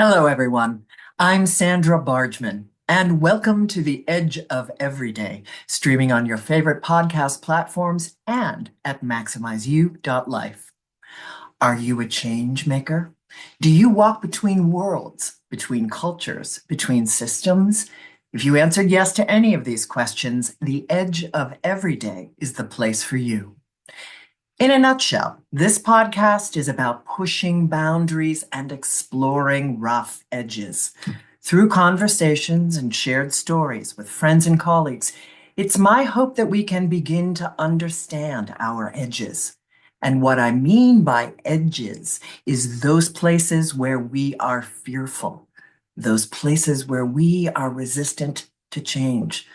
Hello, everyone. I'm Sandra Bargman, and welcome to the Edge of Everyday, streaming on your favorite podcast platforms and at maximizeyou.life. Are you a change maker? Do you walk between worlds, between cultures, between systems? If you answered yes to any of these questions, the Edge of Everyday is the place for you. In a nutshell, this podcast is about pushing boundaries and exploring rough edges. Through conversations and shared stories with friends and colleagues, it's my hope that we can begin to understand our edges. And what I mean by edges is those places where we are fearful, those places where we are resistant to change,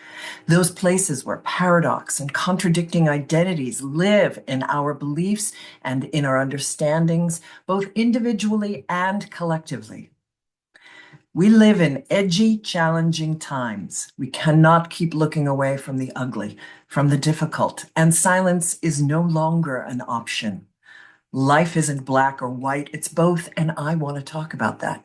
those places where paradox and contradicting identities live in our beliefs and in our understandings, both individually and collectively. We live in edgy, challenging times. We cannot keep looking away from the ugly, from the difficult, and silence is no longer an option. Life isn't black or white, it's both, and I want to talk about that.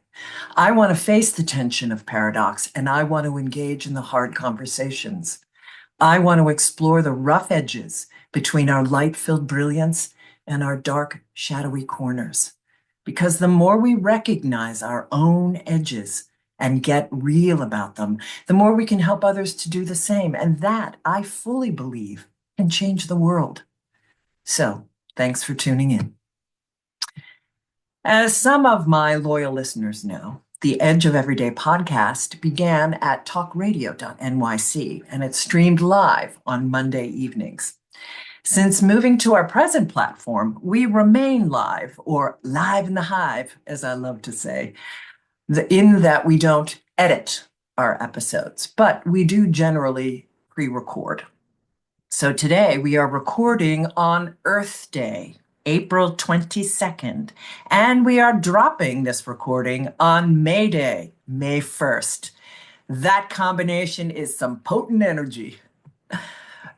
I want to face the tension of paradox, and I want to engage in the hard conversations. I want to explore the rough edges between our light-filled brilliance and our dark, shadowy corners. Because the more we recognize our own edges and get real about them, the more we can help others to do the same. And that, I fully believe, can change the world. So, thanks for tuning in. As some of my loyal listeners know, the Edge of Everyday podcast began at talkradio.nyc, and it's streamed live on Monday evenings. Since moving to our present platform, we remain live, or live in the hive, as I love to say, in that we don't edit our episodes, but we do generally pre-record. So today we are recording on Earth Day, April 22nd, and we are dropping this recording on May Day, May 1st. That combination is some potent energy.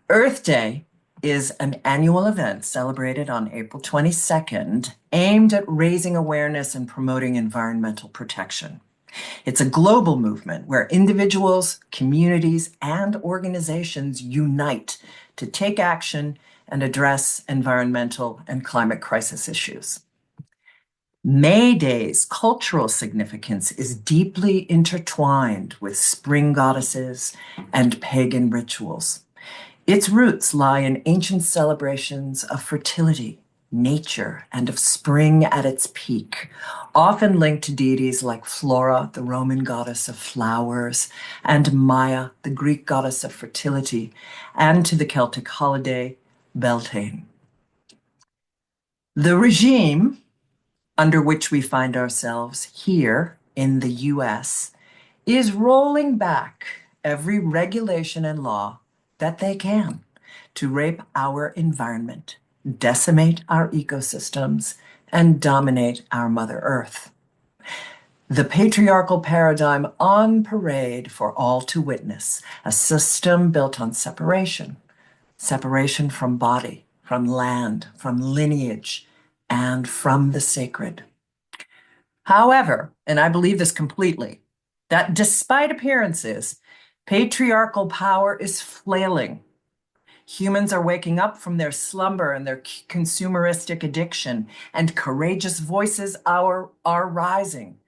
Earth Day is an annual event celebrated on April 22nd, aimed at raising awareness and promoting environmental protection. It's a global movement where individuals, communities, and organizations unite to take action and address environmental and climate crisis issues. May Day's cultural significance is deeply intertwined with spring goddesses and pagan rituals. Its roots lie in ancient celebrations of fertility, nature, and of spring at its peak, often linked to deities like Flora, the Roman goddess of flowers, and Maya, the Greek goddess of fertility, and to the Celtic holiday, Beltane. The regime under which we find ourselves here in the US is rolling back every regulation and law that they can to rape our environment, decimate our ecosystems, and dominate our Mother Earth. The patriarchal paradigm on parade for all to witness, a system built on separation from body, from land, from lineage, and from the sacred. However, and I believe this completely, that despite appearances, patriarchal power is flailing. Humans are waking up from their slumber and their consumeristic addiction, and courageous voices are rising.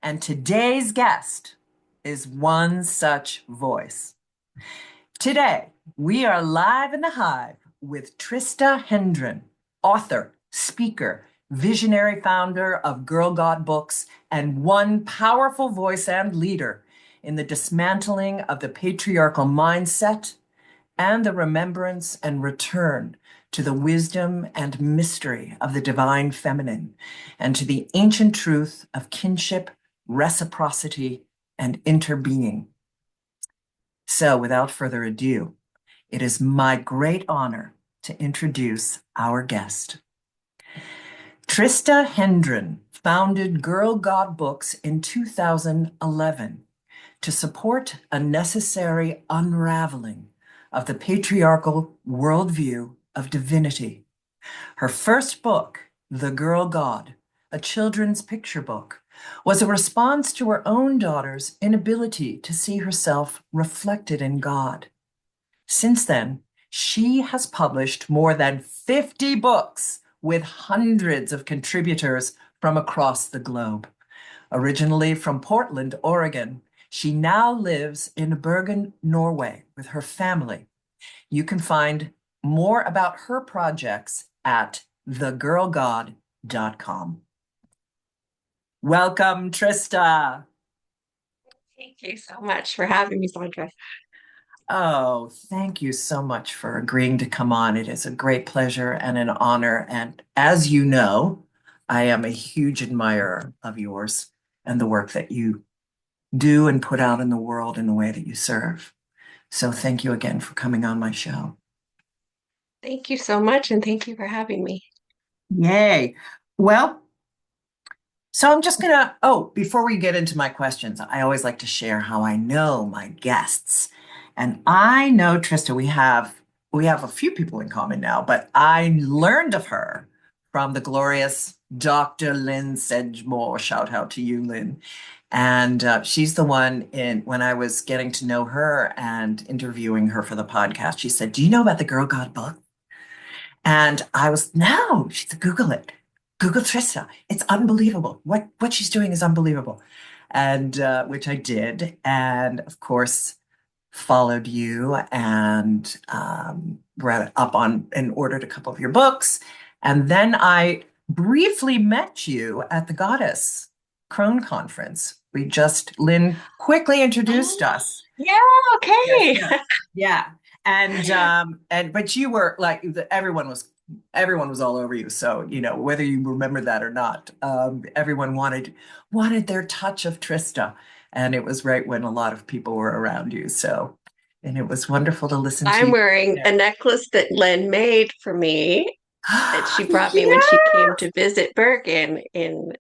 And today's guest is one such voice. Today, we are live in the hive with Trista Hendren, author, speaker, visionary founder of Girl God Books, and one powerful voice and leader in the dismantling of the patriarchal mindset and the remembrance and return to the wisdom and mystery of the divine feminine and to the ancient truth of kinship, reciprocity, and interbeing. So without further ado, it is my great honor to introduce our guest. Trista Hendren founded Girl God Books in 2011 to support a necessary unraveling of the patriarchal worldview of divinity. Her first book, The Girl God, a children's picture book, was a response to her own daughter's inability to see herself reflected in God. Since then, she has published more than 50 books with hundreds of contributors from across the globe. Originally from Portland, Oregon, she now lives in Bergen, Norway with her family. You can find more about her projects at thegirlgod.com. Welcome, Trista. Thank you so much for having me, Sandra. Oh, thank you so much for agreeing to come on. It is a great pleasure and an honor. And as you know, I am a huge admirer of yours and the work that you do and put out in the world in the way that you serve. So thank you again for coming on my show. Thank you so much, and thank you for having me. Yay. Well, so I'm just gonna, before we get into my questions, I always like to share how I know my guests. And I know Trista, we have a few people in common now, but I learned of her from the glorious Dr. Lynn Sedgmore. Shout out to you, Lynn. And she's the one when I was getting to know her and interviewing her for the podcast, she said, "Do you know about the Girl God book?" And I was, no, she said, Google it. Google Trista. It's unbelievable. What she's doing is unbelievable. And which I did. And of course, followed you and read up on and ordered a couple of your books. And then I briefly met you at the Goddess Crone Conference. Lynn quickly introduced Oh, us. yeah, Yes, okay. yes. Yeah. And but you were like everyone was all over you. So, whether you remember that or not, everyone wanted their touch of Trista. And it was right when a lot of people were around you. So, and it was wonderful to listen to I'm you. wearing Yeah. a necklace that Len made for me that she brought me when she came Yes. to visit Bergen in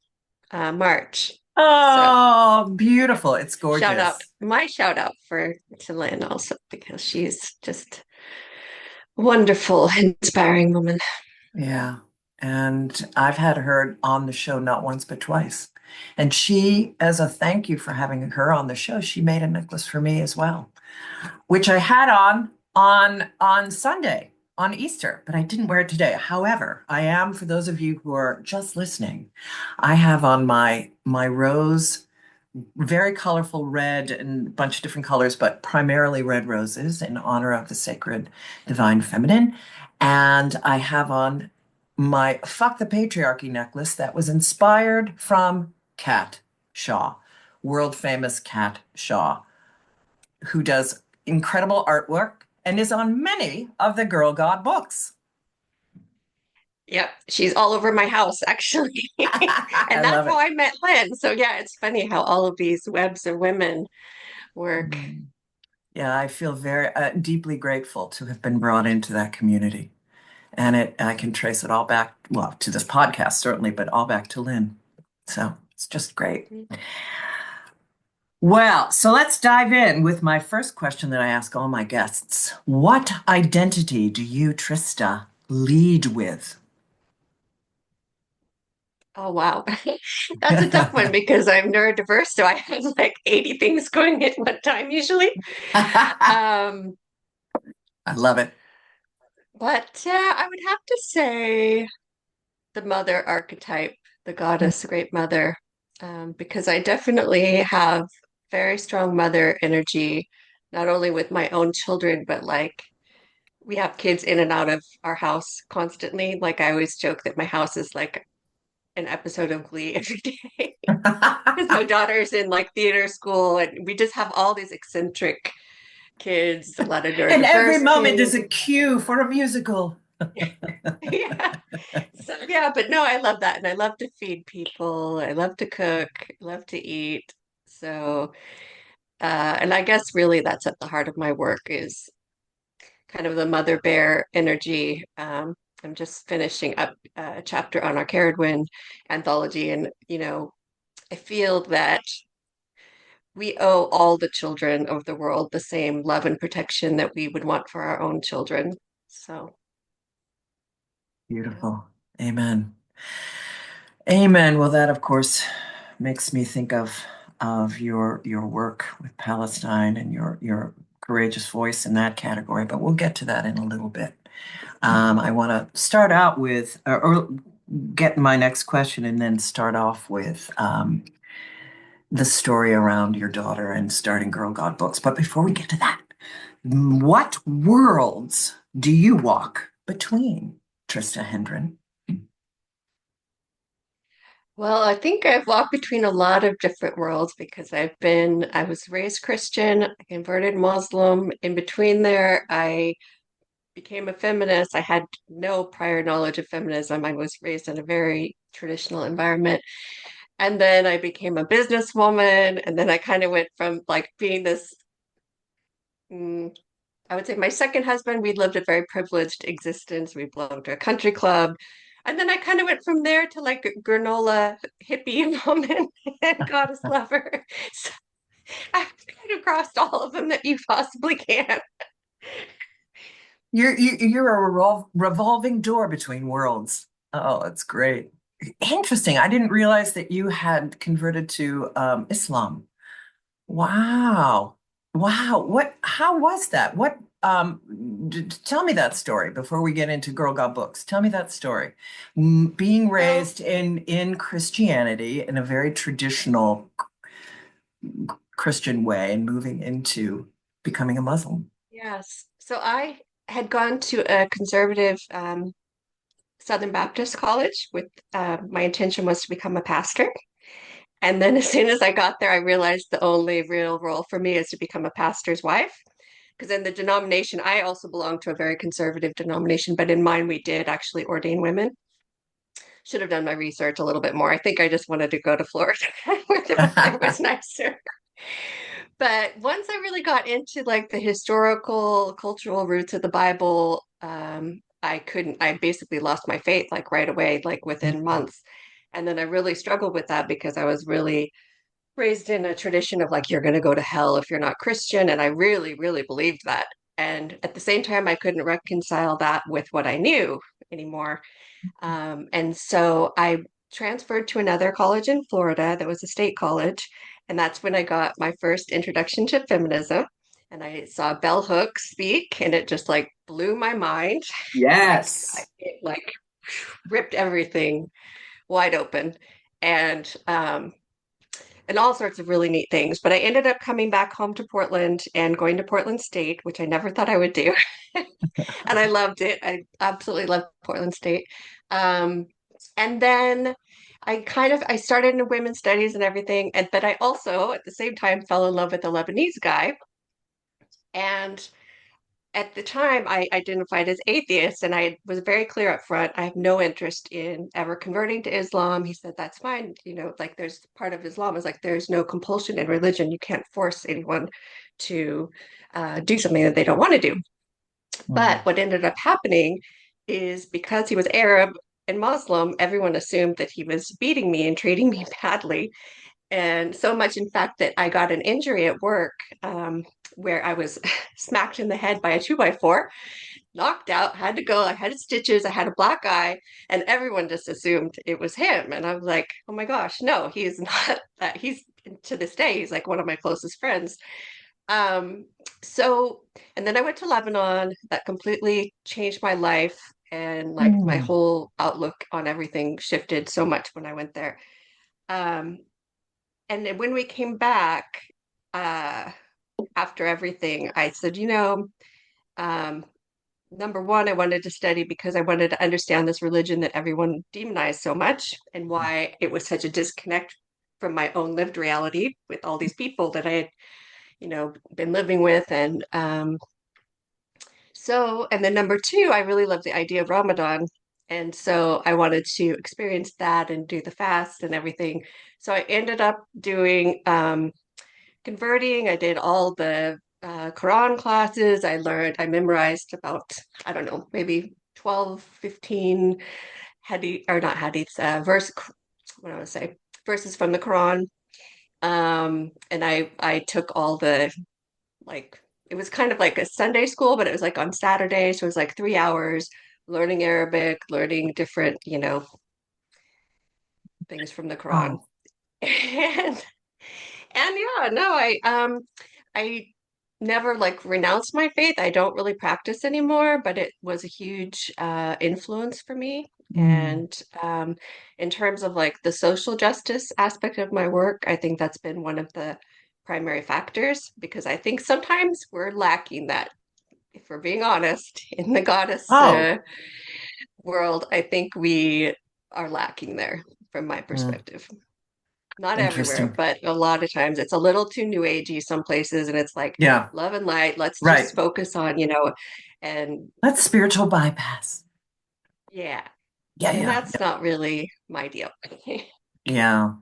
March. So Oh, beautiful. It's gorgeous. shout out for to Lynn also because she's just a wonderful, inspiring woman. Yeah. And I've had her on the show not once but twice. And she, as a thank you for having her on the show, she made a necklace for me as well, which I had on Sunday, on Easter, but I didn't wear it today. However, I am, for those of you who are just listening, I have on my rose, very colorful red and a bunch of different colors, but primarily red roses in honor of the sacred divine feminine. And I have on my Fuck the Patriarchy necklace that was inspired from Kat Shaw, world famous Kat Shaw, who does incredible artwork and is on many of the Girl God books. Yep, she's all over my house actually. I And that's love how it. I met Lynn. So yeah, it's funny how all of these webs of women work. Mm. Yeah, I feel very deeply grateful to have been brought into that community. And I can trace it all back, well, to this podcast, certainly, but all back to Lynn. So it's just great. Well, so let's dive in with my first question that I ask all my guests. What identity do you, Trista, lead with? Oh wow. That's a tough one because I'm neurodiverse, so I have like 80 things going at one time usually. I Um, love it. but I would have to say the mother archetype, the goddess, the great mother, because I definitely have very strong mother energy, not only with my own children, but like we have kids in and out of our house constantly. Like I always joke that my house is like an episode of Glee every day because my daughter's in like theater school and we just have all these eccentric kids, a lot of And every neurodiverse moment is kids. a cue for a musical. Yeah. So yeah, but no, I love that. And I love to feed people. I love to cook, I love to eat. So and I guess really that's at the heart of my work is kind of the mother bear energy. I'm just finishing up a chapter on our Caradwin anthology, and I feel that we owe all the children of the world the same love and protection that we would want for our own children. So, yeah. Beautiful. Amen. Amen. Well, that, of course, makes me think of your work with Palestine and your courageous voice in that category, but we'll get to that in a little bit. I want to start out with, or get my next question and then start off with the story around your daughter and starting Girl God Books. But before we get to that, what worlds do you walk between, Trista Hendren? Well, I think I've walked between a lot of different worlds because I was raised Christian, I converted Muslim. In between there, I became a feminist. I had no prior knowledge of feminism. I was raised in a very traditional environment. And then I became a businesswoman. And then I kind of went from like being this, mm, I would say my second husband, we lived a very privileged existence. We belonged to a country club. And then I kind of went from there to like granola hippie woman and goddess lover. So I've kind of crossed all of them that you possibly can. You're a revolving door between worlds. Oh, that's great. Interesting. I didn't realize that you had converted to Islam. Wow. Wow. How was that? Tell me that story before we get into Girl Got Books. Tell me that story. Being Well, raised in Christianity in a very traditional Christian way and moving into becoming a Muslim. yes. So I had gone to a conservative Southern Baptist college with my intention was to become a pastor. And then as soon as I got there, I realized the only real role for me is to become a pastor's wife. Because in the denomination, I also belong to a very conservative denomination, but in mine, we did actually ordain women. Should have done my research a little bit more. I think I just wanted to go to Florida where the weather was nicer. But once I really got into like the historical, cultural roots of the Bible, I basically lost my faith like right away, like within months. And then I really struggled with that because I was really raised in a tradition of like, you're going to go to hell if you're not Christian. And I really, really believed that. And at the same time, I couldn't reconcile that with what I knew anymore. And so I transferred to another college in Florida that was a state college. And that's when I got my first introduction to feminism. And I saw Bell Hooks speak, and it just like blew my mind. Yes. It like ripped everything wide open. And and all sorts of really neat things. But I ended up coming back home to Portland and going to Portland State, which I never thought I would do. And I loved it. I absolutely loved Portland State. Um, and then I started in women's studies and everything, and but I also at the same time fell in love with a Lebanese guy. And at the time, I identified as atheist, and I was very clear up front. I have no interest in ever converting to Islam. He said, "That's fine. You know, like there's part of Islam is like there's no compulsion in religion. You can't force anyone to do something that they don't want to do." Mm. But what ended up happening is because he was Arab and Muslim, everyone assumed that he was beating me and treating me badly. And so much, in fact, that I got an injury at work where I was smacked in the head by a 2x4, knocked out, had to go. I had stitches, I had a black eye, and everyone just assumed it was him. And I was like, oh my gosh, no, he is not that. He's to this day, he's like one of my closest friends. Um, so, and then I went to Lebanon. That completely changed my life, and like my Mm. whole outlook on everything shifted so much when I went there. Um, and then when we came back, uh, after everything, I said, um, number one, I wanted to study because I wanted to understand this religion that everyone demonized so much and why it was such a disconnect from my own lived reality with all these people that I had, been living with. And then number two, I really love the idea of Ramadan. And so I wanted to experience that and do the fast and everything. So I ended up doing converting. I did all the Quran classes. I memorized about, I don't know, maybe 12, 15 hadith, or not hadiths, what do I want to say, verses from the Quran. And I took all the like it was kind of like a Sunday school, but it was like on Saturday. So it was like 3 hours learning Arabic, learning different, things from the Quran. Oh. And and yeah, no, I never like renounced my faith. I don't really practice anymore, but it was a huge influence for me. Mm. And in terms of like the social justice aspect of my work, I think that's been one of the primary factors because I think sometimes we're lacking that, if we're being honest, in the goddess Oh, world. I think we are lacking there from my mm, perspective. Not everywhere, interesting. but a lot of times it's a little too new agey some places, and it's like Yeah, love and light. Let's right. just focus on, and That's spiritual bypass. yeah, Yeah, and yeah, that's yeah. not really my deal. Yeah.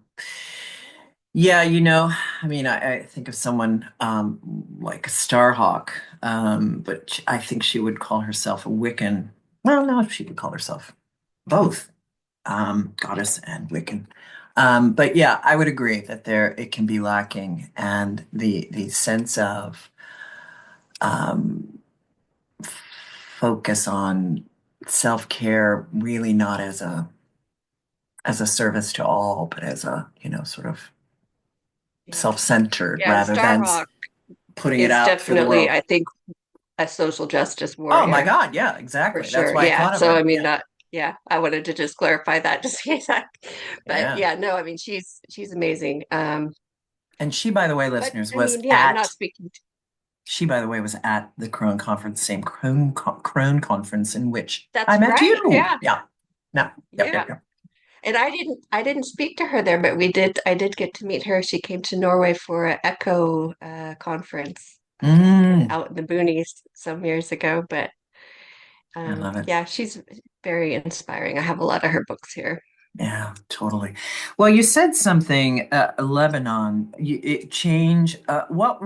Yeah, I mean, I think of someone like a Starhawk, but I think she would call herself a Wiccan. Well, no, she would call herself both, goddess and Wiccan. But yeah, I would agree that there it can be lacking, and the sense of um, focus on self-care, really not as a service to all, but as a, sort of Yeah, self-centered yeah. And rather than Starhawk putting it is out for the definitely, world. I think, a social justice Oh my warrior God, yeah, for exactly. That's sure. why I Yeah. thought of So I her. mean, Yeah, not yeah. I wanted to just clarify that, just in case that. But yeah. yeah, no, I mean, she's amazing. And she, by the way, But listeners, I mean, yeah, I'm not speaking. she, by the way, was at the Crone Conference, same Crone Conference in which I That's met right. you. Yeah, Yeah. No, yep, yeah. yep, yep. And I didn't speak to her there, but I did get to meet her. She came to Norway for an Echo conference Mm, out in the boonies some years ago. But I love it. yeah, she's very inspiring. I have a lot of her books here. Yeah, totally. Well, you said something, Lebanon. It changed. What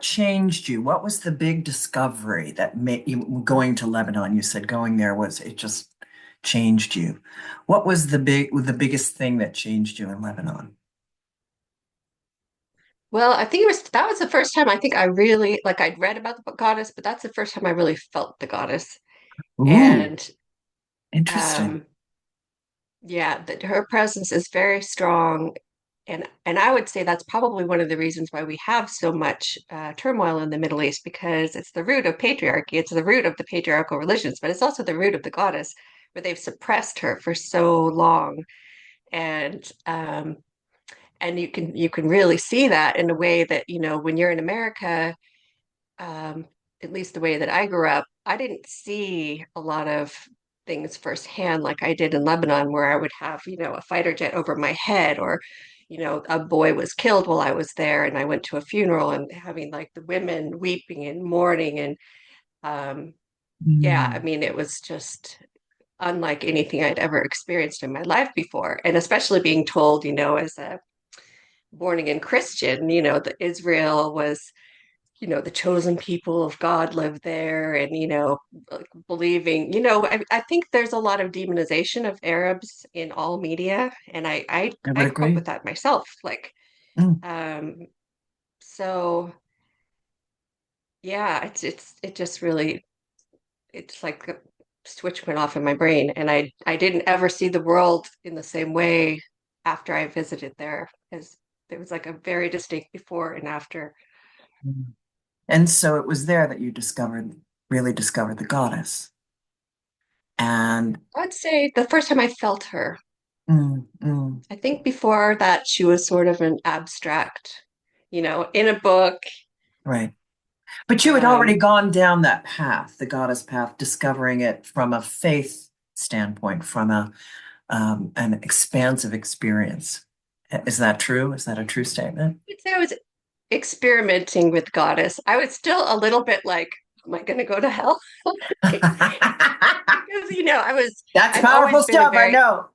changed you? What was the big discovery that made you going to Lebanon? You said going there was it just changed you. What was the biggest thing that changed you in Lebanon? Well, I think that was the first time I think I really like I'd read about the goddess, but that's the first time I really felt the goddess. Ooh, And interesting. um, yeah, that her presence is very strong. And I would say that's probably one of the reasons why we have so much turmoil in the Middle East, because it's the root of patriarchy. It's the root of the patriarchal religions, but it's also the root of the goddess, where they've suppressed her for so long. And you can really see that in a way that, when you're in America, um, at least the way that I grew up, I didn't see a lot of things firsthand like I did in Lebanon, where I would have, a fighter jet over my head, or, a boy was killed while I was there, and I went to a funeral and having like the women weeping and mourning. And um, yeah, I Mm, mean, it was just unlike anything I'd ever experienced in my life before. And especially being told, as a born again Christian, that Israel was, the chosen people of God live there, and, like believing, I think there's a lot of demonization of Arabs in all media, and I I would grew up agree. with that myself. Like, Mm, um, so yeah, it just really, it's like a switch went off in my brain, and I didn't ever see the world in the same way after I visited there, as there was like a very distinct before and after. mm. And so it was there that you really discovered the goddess. And I would say the first time I felt her. mm, mm, I think before that, she was sort of an abstract, in a book. right. But you had already Um, gone down that path, the goddess path, discovering it from a faith standpoint, from an expansive experience. Is that true? Is that a true statement? I'd say I was experimenting with Goddess. I was still a little bit like, am I going to go to hell? Because, That's I've powerful always been a stuff, I very, know.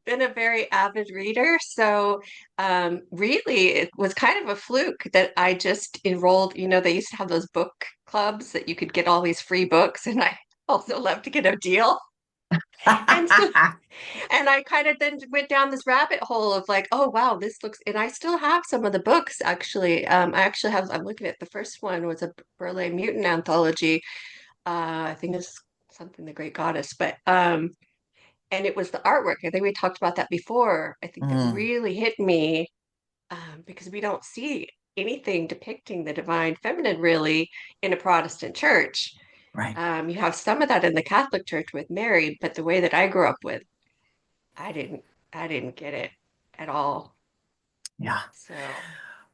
been a very avid reader. So, really, it was kind of a fluke that I just enrolled. They used to have those book clubs that you could get all these free books, and I also love to get a deal. And so and I kind of then went down this rabbit hole of like, oh wow, this looks, and I still have some of the books actually. I actually have, I'm looking at the first one was a Burleigh Mutant anthology. I think it's something The Great Goddess, but And it was the artwork. I think we talked about that before. I think that Mm, really hit me because we don't see anything depicting the divine feminine really in a Protestant church. right. You have some of that in the Catholic Church with Mary, but the way that I grew up with, I didn't, I didn't get it at all. Yeah. So,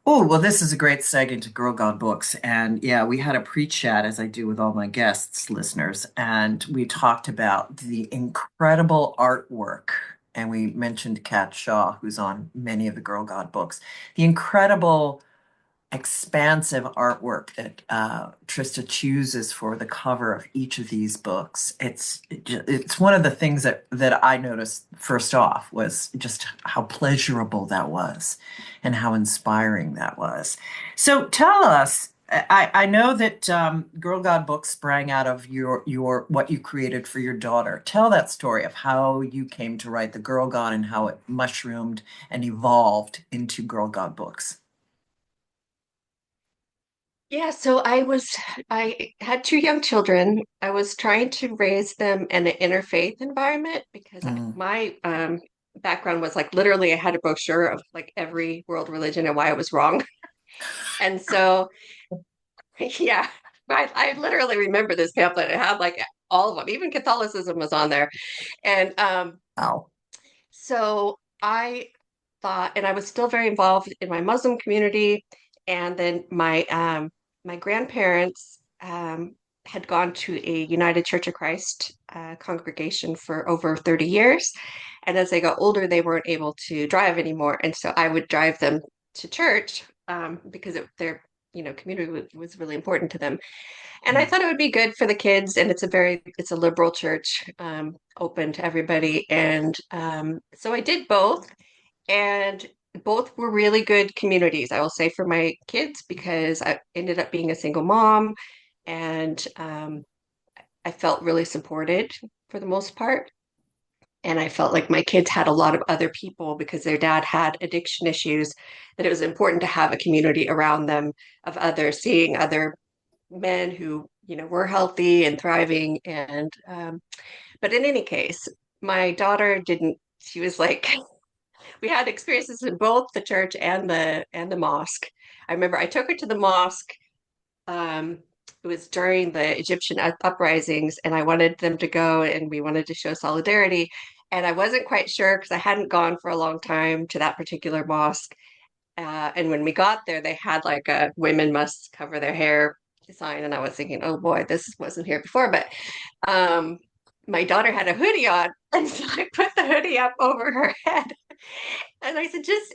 Oh, well, this is a great segue into Girl God books. And yeah, we had a pre-chat, as I do with all my guests, listeners, and we talked about the incredible artwork. And we mentioned Kat Shaw, who's on many of the Girl God books. The incredible expansive artwork that Trista chooses for the cover of each of these books. It's one of the things that I noticed first off was just how pleasurable that was and how inspiring that was. So tell us. I know that Girl God Books sprang out of your what you created for your daughter. Tell that story of how you came to write the Girl God and how it mushroomed and evolved into Girl God Books. yeah, so I had two young children. I was trying to raise them in an interfaith environment because Mm. my background was like literally I had a brochure of like every world religion and why it was wrong. And so, yeah, I literally remember this pamphlet. It had like all of them, even Catholicism was on there. And Wow. so I thought, and I was still very involved in my Muslim community. And then my grandparents had gone to a United Church of Christ congregation for over 30 years. And as they got older, they weren't able to drive anymore. And so I would drive them to church because their community was really important to them. And I Mm. thought it would be good for the kids, and it's a liberal church, open to everybody. And so I did both, and both were really good communities, I will say, for my kids because I ended up being a single mom, and I felt really supported for the most part. And I felt like my kids had a lot of other people because their dad had addiction issues, that it was important to have a community around them of others, seeing other men who were healthy and thriving. And but in any case, my daughter didn't. She was like, we had experiences in both the church and the mosque. I remember I took her to the mosque. um it was during the Egyptian uprisings, and I wanted them to go, and we wanted to show solidarity. And I wasn't quite sure because I hadn't gone for a long time to that particular mosque. And when we got there, they had like a women must cover their hair sign. And I was thinking, oh boy, this wasn't here before. But um, my daughter had a hoodie on. And so I put the hoodie up over her head. And I said, just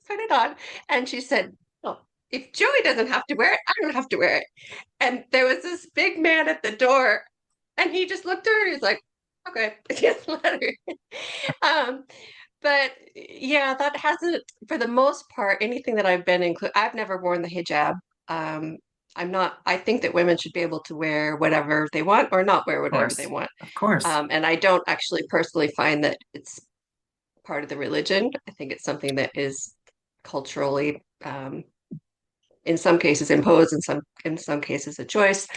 put it on. And she said, oh, if Joey doesn't have to wear it, I don't have to wear it. And there was this big man at the door. And he just looked at her. He's like, okay, just let her. Um, but yeah, that hasn't, for the most part, anything that I've been included, I've never worn the hijab. Um, I'm not, I think that women should be able to wear whatever they want or not wear Of whatever they course. want. Of course. And I don't actually personally find that it's part of the religion. I think it's something that is culturally, in some cases imposed, in some cases a choice.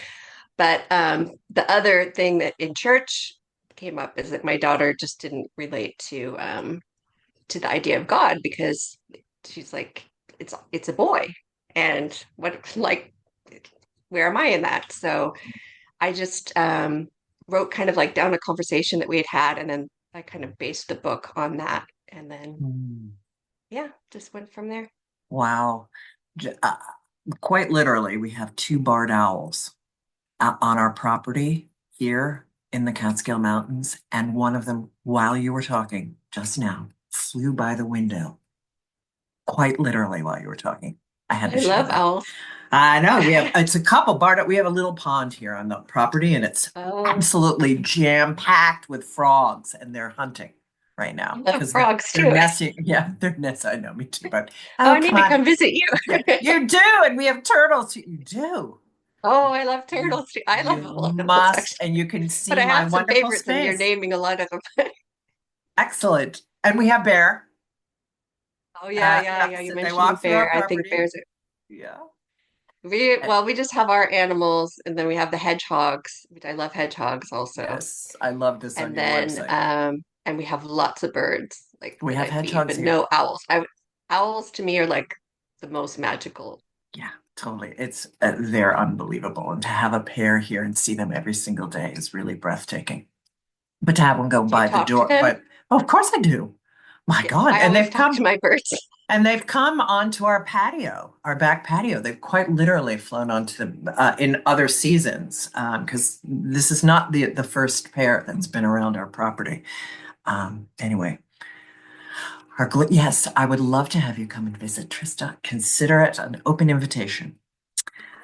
But the other thing that in church came up is that my daughter just didn't relate to the idea of God because she's like, it's a boy, and what like where am I in that? So I just wrote kind of like down a conversation that we had had, and then I kind of based the book on that, and then Mm. yeah, just went from there. Wow. J- uh, Quite literally, we have two barred owls on our property here in the Catskill Mountains, and one of them, while you were talking just now, flew by the window. Quite literally while you were talking. I had to I share love that. owls. I know it's a couple barred. We have a little pond here on the property, and it's Oh, absolutely jam-packed with frogs, and they're hunting right I now love because frogs they're too. nesting. Yeah, they're nesting. I know, me too. But Oh, oh, I need come to on, come visit you. yeah, you do, and we have turtles. You do. Oh, I love You turtles too. I love you a lot of animals must, actually, and you can but see I my have some wonderful favorites, and you're space. naming a lot of them. Excellent. And we have bear. Oh yeah, yeah, yeah. Yes, You and they mentioned walk through our bear. I think property. bears are Yeah. Uh, we just have our animals, and then we have the hedgehogs, which I love hedgehogs also. Yes, I love this on And your then website. and we have lots of birds like We that have I feed, hedgehogs but here. no owls. Owls to me are like the most magical. Yeah, totally. It's they're unbelievable, and to have a pair here and see them every single day is really breathtaking. But to have them go Do you by the talk to door, them? but oh, of course I do. My Yeah, God, I always talk to my birds. and they've come onto our patio, our back patio. They've quite literally flown onto the in other seasons because this is not the first pair that's been around our property. Anyway, yes, I would love to have you come and visit, Trista. Consider it an open invitation.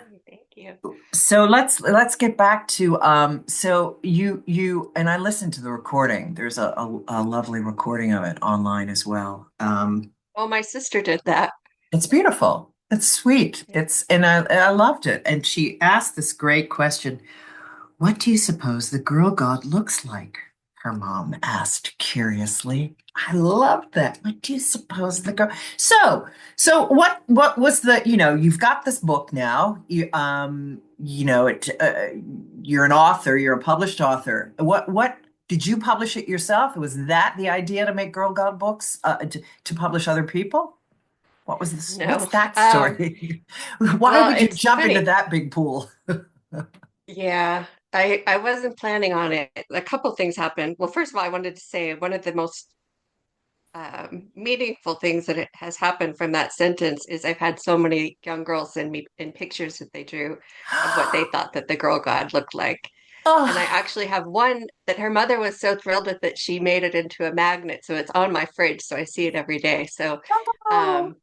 Oh, thank you. So let's get back to so you and I listened to the recording. There's a lovely recording of it online as well. Oh, my sister did that. It's beautiful. It's sweet. Yeah. It's and I loved it. And she asked this great question. What do you suppose the girl god looks like? Her mom asked curiously. I loved that. What do you suppose the girl? So what was the, you've got this book now. You're an author, you're a published author. What did you publish it yourself? Was that the idea to make Girl God books, to publish other people? What was this? What's No. that story? Why Well, would you it's jump into funny. that big pool? Yeah, I wasn't planning on it. A couple things happened. Well, first of all, I wanted to say one of the most meaningful things that it has happened from that sentence is I've had so many young girls send me in pictures that they drew of what they thought that the girl god looked like. And I Oh, actually have one that her mother was so thrilled with that she made it into a magnet. So it's on my fridge, so I see it every day. So oh. um,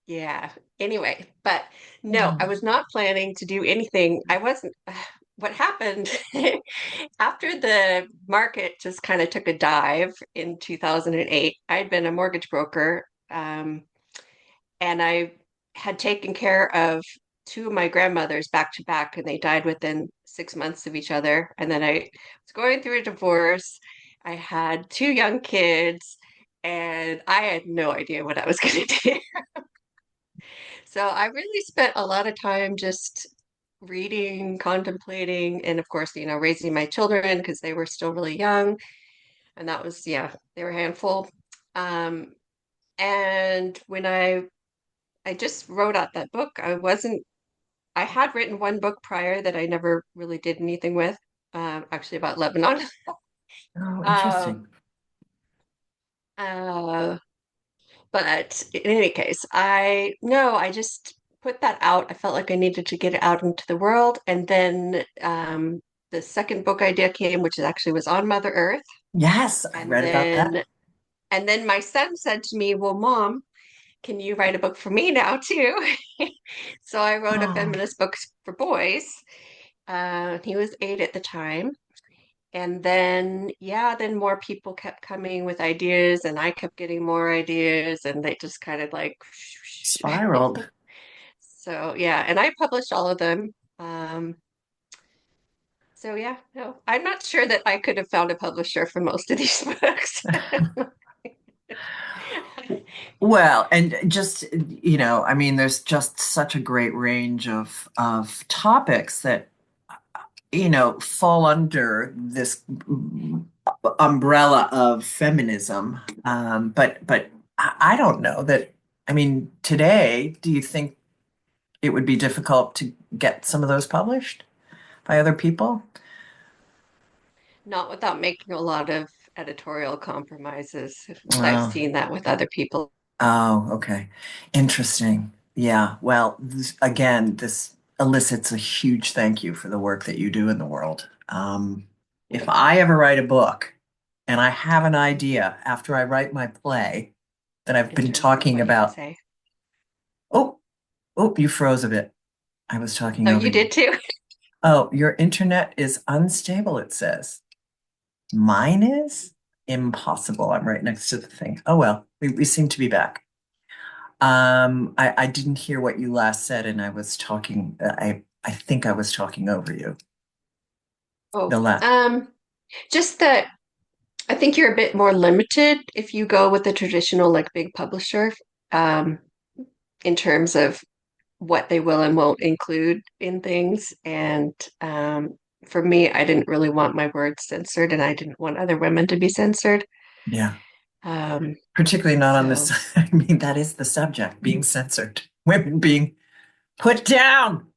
yeah. Anyway, but no, I was not planning to do anything. I wasn't. What happened after the market just kind of took a dive in 2008? I'd been a mortgage broker, and I had taken care of two of my grandmothers back to back, and they died within 6 months of each other. And then I was going through a divorce. I had two young kids, and I had no idea what I was going to do. So I really spent a lot of time just reading, contemplating, and of course, raising my children because they were still really young. And that was, yeah, they were a handful. Um, and when I just wrote out that book, I had written one book prior that I never really did anything with, actually about Lebanon. Oh, Um, interesting. uh, But in any case, I just put that out. I felt like I needed to get it out into the world. And then the second book idea came, which actually was on Mother Earth. Yes, I And read about that. then my son said to me, "Well, Mom, can you write a book for me now too?" So I wrote a Oh, feminist book for boys. He was 8 at the time. And then, yeah, then more people kept coming with ideas, and I kept getting more ideas, and they just kind of like, spiraled. so yeah, and I published all of them. So yeah, no, I'm not sure that I could have found a publisher for most of these books. Well, and just, I mean, there's just such a great range of topics that, fall under this umbrella of feminism. But I don't know that, I mean, today, do you think it would be difficult to get some of those published by other people? Not without making a lot of editorial compromises, because I've Wow. seen that with other people. Oh, okay. Interesting. Yeah. Well, again, this elicits a huge thank you for the work that you do in the world. If I ever write a book and I have an idea after I write my play that I've In been terms of talking what you would about, say. oh, oh, you froze a bit. I was talking Oh, over you you. did too? Oh, your internet is unstable, it says. Mine is impossible. I'm right next to the thing. Oh, well, we seem to be back. I didn't hear what you last said, and I was talking. I think I was talking over you. The Oh, la just that I think you're a bit more limited if you go with the traditional like big publisher, um, in terms of what they will and won't include in things. And for me, I didn't really want my words censored, and I didn't want other women to be censored. Yeah. Um, Particularly not on this. so I mean, that is the subject, being censored, women being put down.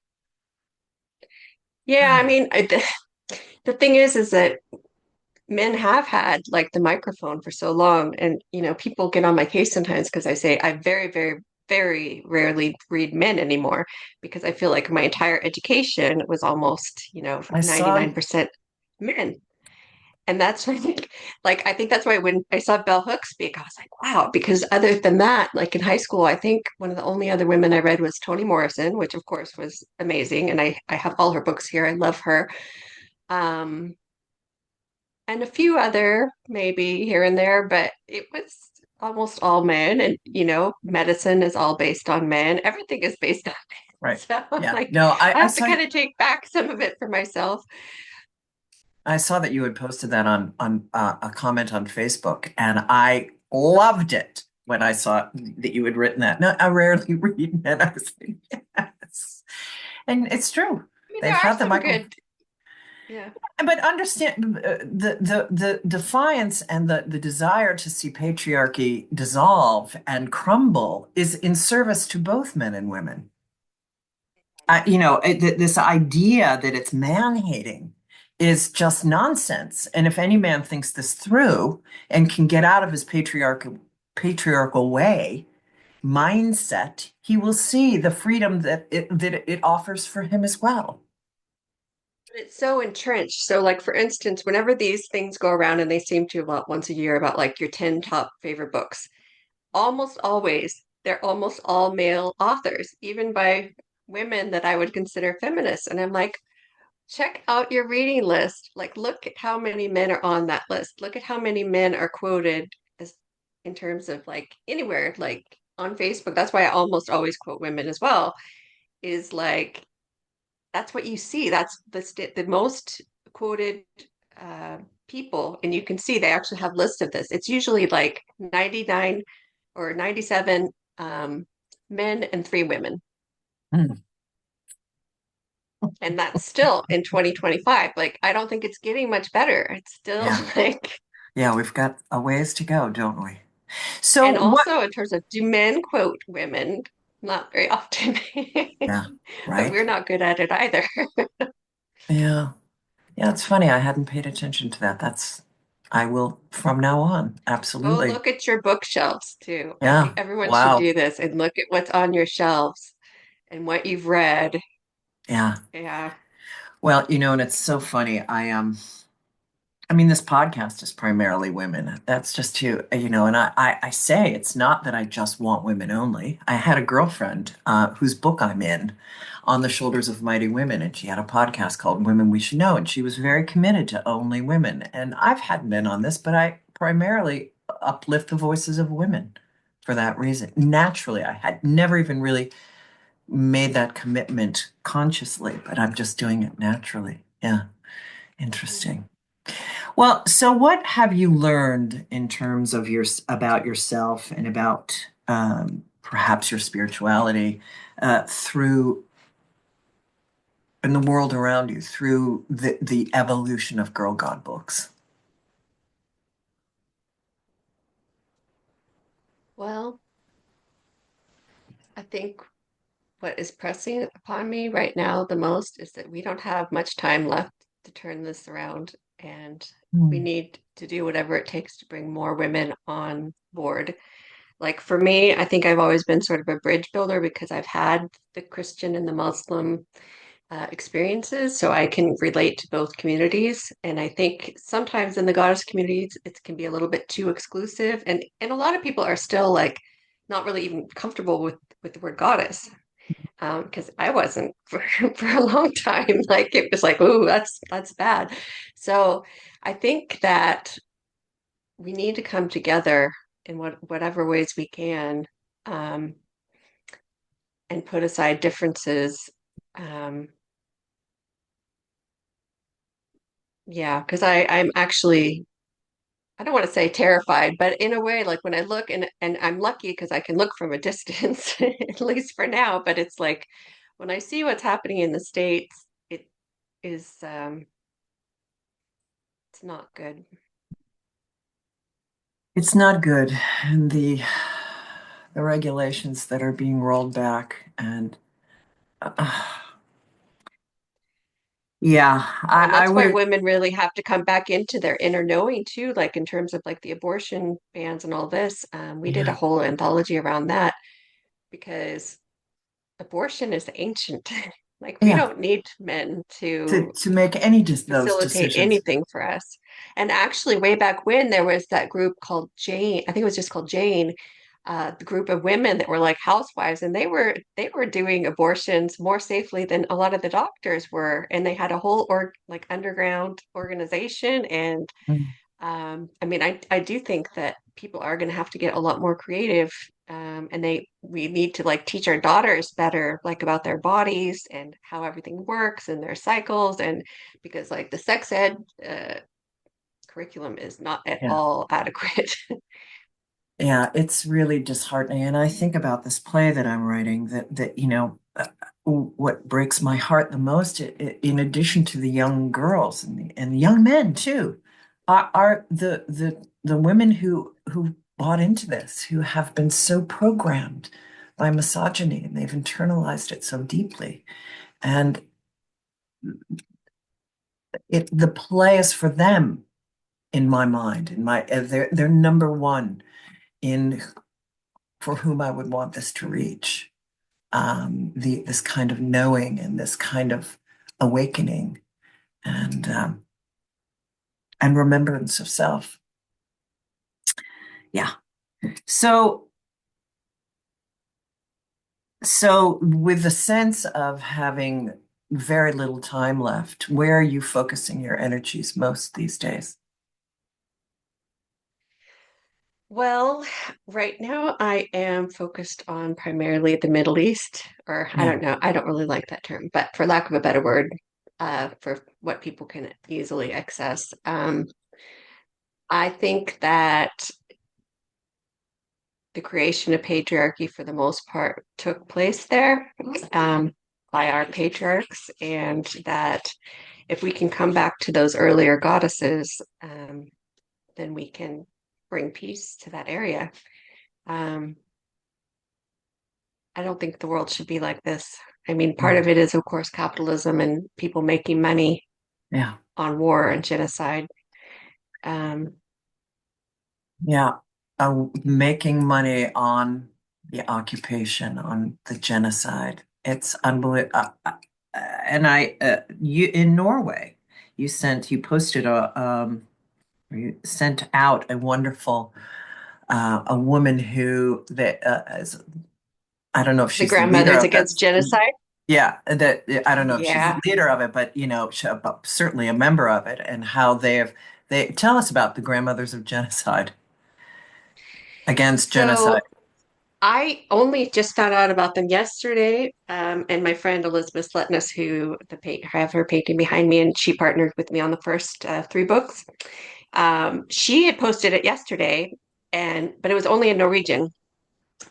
yeah, I mean, the thing is that men have had like the microphone for so long, and people get on my case sometimes because I say I very, very, very rarely read men anymore because I feel like my entire education was almost, I saw, 99% men. And that's I think that's why when I saw Bell Hooks speak, I was like, wow, because other than that, like in high school, I think one of the only other women I read was Toni Morrison, which of course was amazing. And I have all her books here. I love her. Um, and a few other maybe here and there, but it was almost all men. And, medicine is all based on men. Everything is based on men. right. So Yeah. like No, I I have to saw, kind of take back some of it for myself. I saw that you had posted that on a comment on Facebook, and I loved it when I saw that you had written that. No, I rarely read, and I was like, yes. And it's true. I mean, there They've are had the some micro. good, yeah. But understand the defiance and the desire to see patriarchy dissolve and crumble is in service to both men and women. This idea that it's man-hating is just nonsense. And if any man thinks this through and can get out of his patriarchal way mindset, he will see the freedom that it offers for him as well. It's so entrenched. So, like for instance, whenever these things go around and they seem to about once a year about like your 10 top favorite books, almost always they're almost all male authors, even by women that I would consider feminists. And I'm like, check out your reading list. Like, look at how many men are on that list. Look at how many men are quoted as in terms of like anywhere, like on Facebook. That's why I almost always quote women as well, is like that's what you see. That's the most quoted uh, people, and you can see they actually have lists of this. It's usually like 99 or 97 men and 3 women, Hmm. and that's still in 2025. Like I don't think it's getting much better. It's still Yeah. like, Yeah, we've got a ways to go, don't we? So and what? also in terms of do men quote women? Not very often, Yeah, but right. we're not good at it either. Yeah. Yeah, it's funny. I hadn't paid attention to that. I will from now on. Go Absolutely. look at your bookshelves too. Yeah. Everyone should Wow. do this and look at what's on your shelves and what you've read. Yeah. Yeah. Well, and it's so funny. I mean, this podcast is primarily women. That's just and I say it's not that I just want women only. I had a girlfriend whose book I'm in, On the Shoulders of Mighty Women, and she had a podcast called Women We Should Know, and she was very committed to only women. And I've had men on this, but I primarily uplift the voices of women for that reason. Naturally, I had never even really made that commitment consciously, but I'm just doing it naturally. Yeah, interesting. Well, so what have you learned in terms of about yourself and about perhaps your spirituality through in the world around you through the evolution of Girl God books? Well, I think what is pressing upon me right now the most is that we don't have much time left to turn this around, and we Hmm. need to do whatever it takes to bring more women on board. Like for me, I think I've always been sort of a bridge builder because I've had the Christian and the Muslim experiences, so I can relate to both communities. And I think sometimes in the goddess communities, it can be a little bit too exclusive, and a lot of people are still like not really even comfortable with the word goddess. Because I wasn't for a long time. Like it was like, oh, that's bad. So I think that we need to come together in whatever ways we can, um, and put aside differences. Um, yeah, because I'm actually, I don't want to say terrified, but in a way, like when I look and I'm lucky because I can look from a distance, at least for now, but it's like when I see what's happening in the States, it is. It's not good. It's not good. And the regulations that are being rolled back and uh, yeah, Well, and I that's why would women really have to come back into their inner knowing too, like in terms of like the abortion bans and all this. We did a yeah, whole anthology around that because abortion is ancient. Like we yeah, don't need men to to make any those facilitate decisions. anything for us. And actually, way back when there was that group called Jane, I think it was just called Jane, the group of women that were like housewives, and they were doing abortions more safely than a lot of the doctors were, and they had a whole or like underground organization. And Mm. I mean, I do think that people are going to have to get a lot more creative, and we need to like teach our daughters better, like about their bodies and how everything works and their cycles, and because like the sex ed curriculum is not at Yeah. all adequate. Yeah, it's really disheartening. And I think about this play that I'm writing what breaks my heart the most, in addition to the young girls and the young men too, are the women who bought into this, who have been so programmed by misogyny and they've internalized it so deeply. And the play is for them in my mind, they're number one in for whom I would want this to reach. This kind of knowing and this kind of awakening and remembrance of self. Yeah. So with the sense of having very little time left, where are you focusing your energies most these days? Well, right now I am focused on primarily the Middle East, or I Yeah. don't know, I don't really like that term, but for lack of a better word, for what people can easily access. I think that the creation of patriarchy, for the most part, took place there, um, by our patriarchs, and that if we can come back to those earlier goddesses, then we can bring peace to that area. Um, I don't think the world should be like this. I mean, part Mm. of it is, of course, capitalism and people making money Yeah. on war and genocide. Um, Yeah. Making money on the occupation, on the genocide. It's unbelievable. And you in Norway, you posted you sent out a wonderful, a woman who that is, I don't know if the she's the leader grandmothers of against this. genocide. Yeah, that I don't know if she's the Yeah. leader of it, but but certainly a member of it, and how they tell us about the grandmothers of genocide against genocide. So I only just found out about them yesterday, and my friend Elizabeth Sletness, who have her painting behind me, and she partnered with me on the first three books. She had posted it yesterday, and but it was only in Norwegian,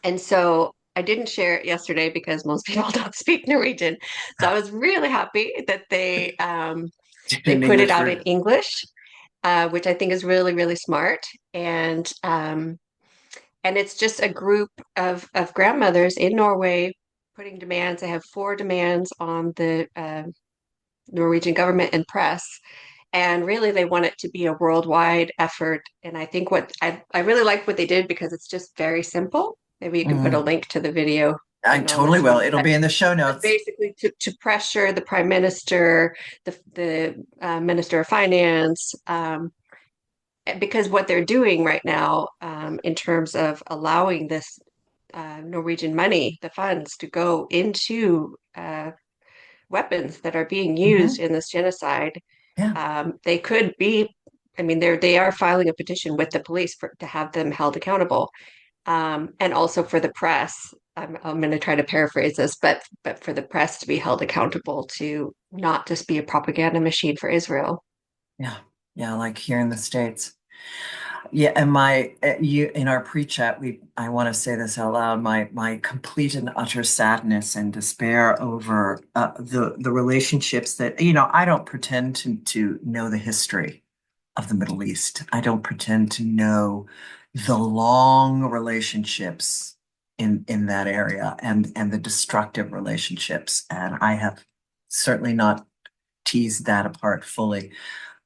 and so I didn't share it yesterday because most people don't speak Norwegian. So I was really happy that they In put it English out in version. English, which I think is really, really smart. And it's just a group of grandmothers in Norway putting demands. They have four demands on the Norwegian government and press. And really, they want it to be a worldwide effort. And I think what I really like what they did because it's just very simple. Maybe you can put a Mm, link to the video I in on totally this will. one. It'll be in the show But notes. basically, to pressure the prime minister, the minister of finance, because what they're doing right now, in terms of allowing this Norwegian money, the funds, to go into weapons that are being used Hmm. in this genocide, Yeah. they could be. I mean, they are filing a petition with the police to have them held accountable, and also for the press. I'm going to try to paraphrase this, but for the press to be held accountable to not just be a propaganda machine for Israel. Yeah. Yeah. Like here in the States. Yeah, and you in our pre-chat, I want to say this out loud. My complete and utter sadness and despair over the relationships that I don't pretend to know the history of the Middle East. I don't pretend to know the long relationships in that area and the destructive relationships. And I have certainly not teased that apart fully.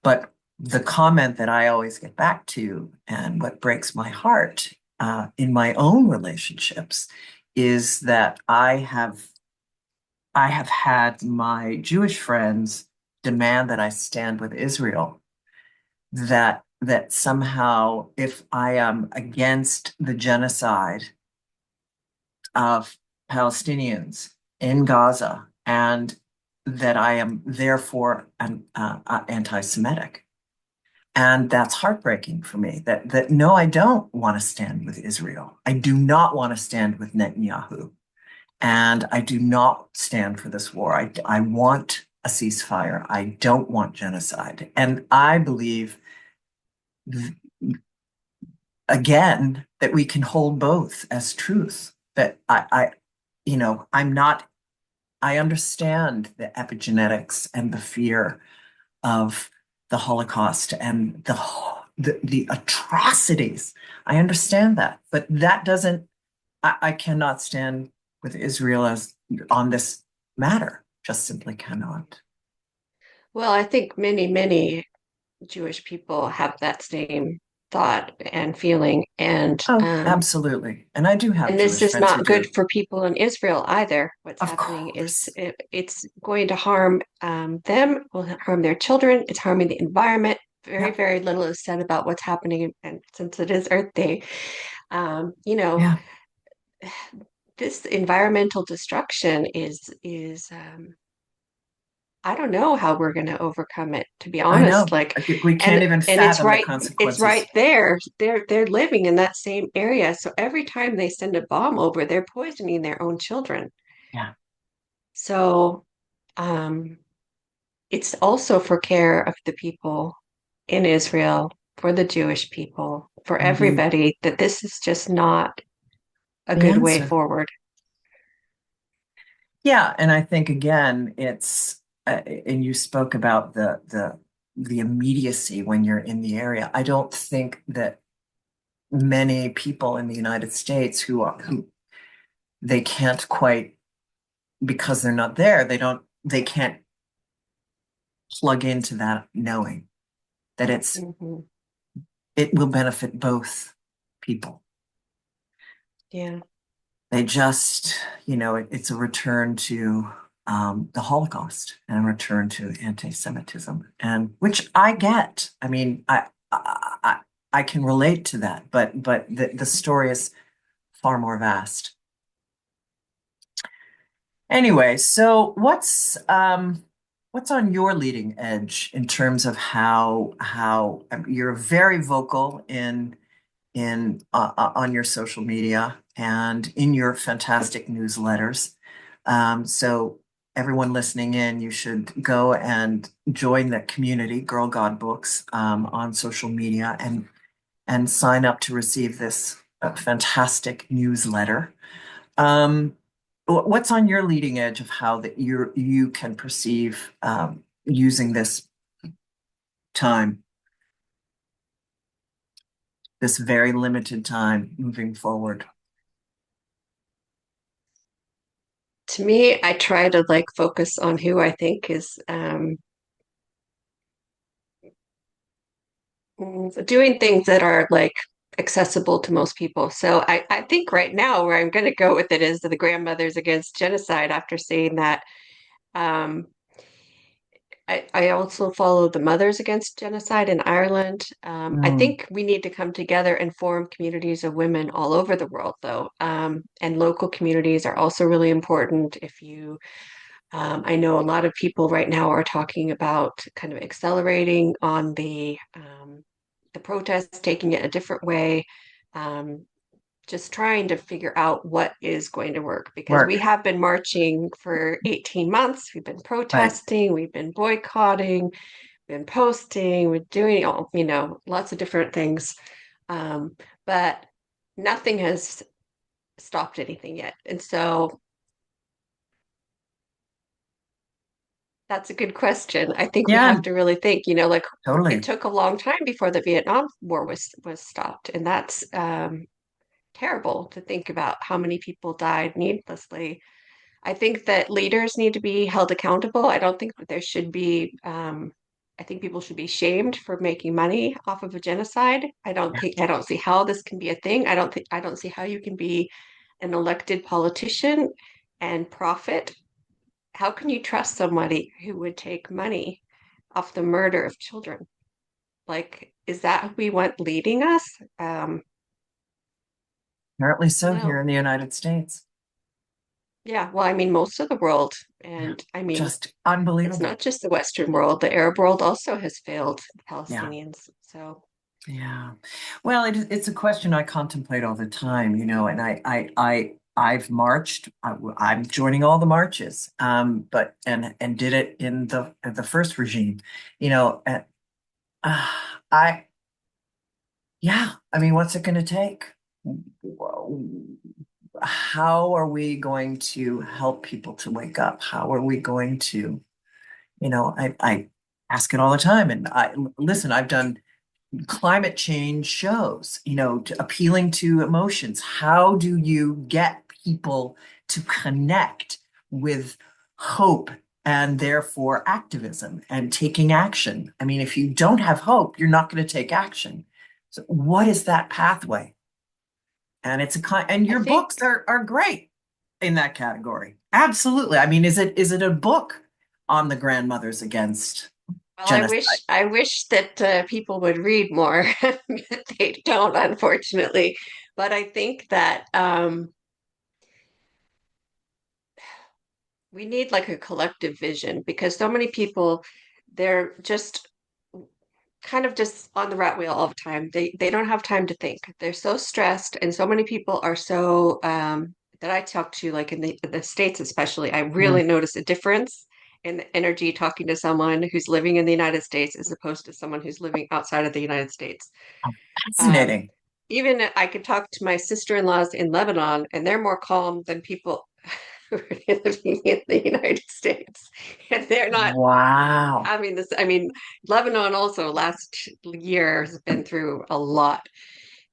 But the comment that I always get back to, and what breaks my heart in my own relationships, is that I have had my Jewish friends demand that I stand with Israel. That somehow, if I am against the genocide of Palestinians in Gaza, and that I am therefore anti-Semitic. And that's heartbreaking for me. That no, I don't want to stand with Israel. I do not want to stand with Netanyahu. And I do not stand for this war. I want a ceasefire. I don't want genocide. And I believe, again, that we can hold both as truth. That I'm not, I understand the epigenetics and the fear of the Holocaust and the atrocities. I understand that, but that doesn't. I cannot stand with Israel as on this matter. Just simply cannot. Well, I think many, many Jewish people have that same thought and feeling, Oh, absolutely. And I do have and this Jewish is friends who not good do. for people in Israel either. What's Of happening is course. it's going to harm them, will harm their children. It's harming the environment. Very, Yeah. very little is said about what's happening, and since it is Earth Day, you know, Yeah. this environmental destruction is I don't know how we're going to overcome it, to be I honest. know. Like, We can't even and fathom the it's right consequences. there. They're living in that same area. So every time they send a bomb over, they're poisoning their own children. Yeah. So um, it's also for care of the people in Israel, for the Jewish people, for Indeed. everybody, that this is just not a The good way answer. forward. Yeah, and I think again, and you spoke about the immediacy when you're in the area. I don't think that many people in the United States who they can't quite, because they're not there, they can't plug into that knowing that Hmm. it will benefit both people. Yeah. They just, it's a return to the Holocaust and a return to anti-Semitism, and which I get. I mean, I can relate to that, but the story is far more vast. Anyway, so what's on your leading edge in terms of how you're very vocal in on your social media and in your fantastic newsletters. So everyone listening in, you should go and join that community, Girl God Books, on social media and sign up to receive this fantastic newsletter. Um, what's on your leading edge of how that you can perceive using this time, this very limited time moving forward? To me, I try to like focus on who I think is doing things that are like accessible to most people. So I think right now where I'm going to go with it is the Grandmothers Against Genocide after seeing that. Um, I also follow the Mothers Against Genocide in Ireland. I Mm, think we need to come together and form communities of women all over the world, though. And local communities are also really important. I know a lot of people right now are talking about kind of accelerating on the protests, taking it a different way, um, just trying to figure out what is going to work because we work, have been marching for 18 months. We've been right? protesting, we've been boycotting, been posting, we're doing all, lots of different things. Um, but nothing has stopped anything yet. And so That's a good question. I think we Yeah, have to really think, like it totally. took a long time before the Vietnam War was stopped, and that's terrible to think about how many people died needlessly. I think that leaders need to be held accountable. I don't think that there should be, I think people should be shamed for making money off of a genocide. I don't see how this can be a thing. I don't see how you can be an elected politician and profit. How can you trust somebody who would take money off the murder of children? Like, is that who we want leading us? Apparently so here No. in the United States. Yeah, well, I mean, most of the world, Yeah, and I mean, just it's unbelievable. not just the Western world. The Arab world also has failed the Yeah. Palestinians. So Yeah. Well, it's a question I contemplate all the time, and I've marched. I'm joining all the marches, but and did it in the first regime, you know. Uh, I yeah. I mean, what's it going to take? How are we going to help people to wake up? How are we going to, I ask it all the time, and I listen. I've done climate change shows, appealing to emotions. How do you get people to connect with hope and therefore activism and taking action? I mean, if you don't have hope, you're not going to take action. So what is that pathway? And and I your think, books are great in that category. Absolutely. I mean, is it a book on the grandmothers against well, genocide? I wish that people would read more. They don't, unfortunately. But I think that we need like a collective vision because so many people, they're just kind of just on the rat wheel all the time. They don't have time to think. They're so stressed, and so many people are so that I talk to, like in the States especially, I really Mm, notice a difference in the energy talking to someone who's living in the United States as opposed to someone who's living outside of the United States. Um, fascinating. Even I could talk to my sister-in-laws in Lebanon, and they're more calm than people who are living in the United States. And they're not Wow. having this. I mean, Lebanon also last year has been through a lot.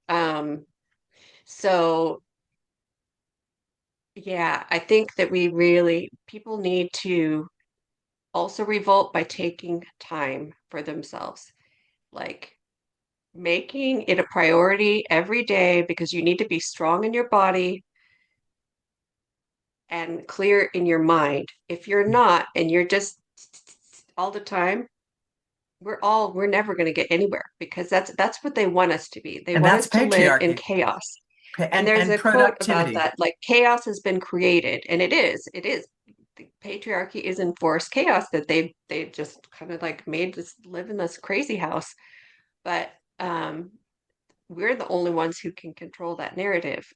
Um, so yeah, I think that people need to also revolt by taking time for themselves, like making it a priority every day because you need to be strong in your body and clear in your mind. If you're not and you're just all the time, we're never going to get anywhere because that's what they want us to be. They And want that's us to live in patriarchy. chaos. Okay, And and there's and a quote about productivity. that, like chaos has been created, and it is. The patriarchy is enforced chaos that they just kind of like made us live in this crazy house. But we're the only ones who can control that narrative.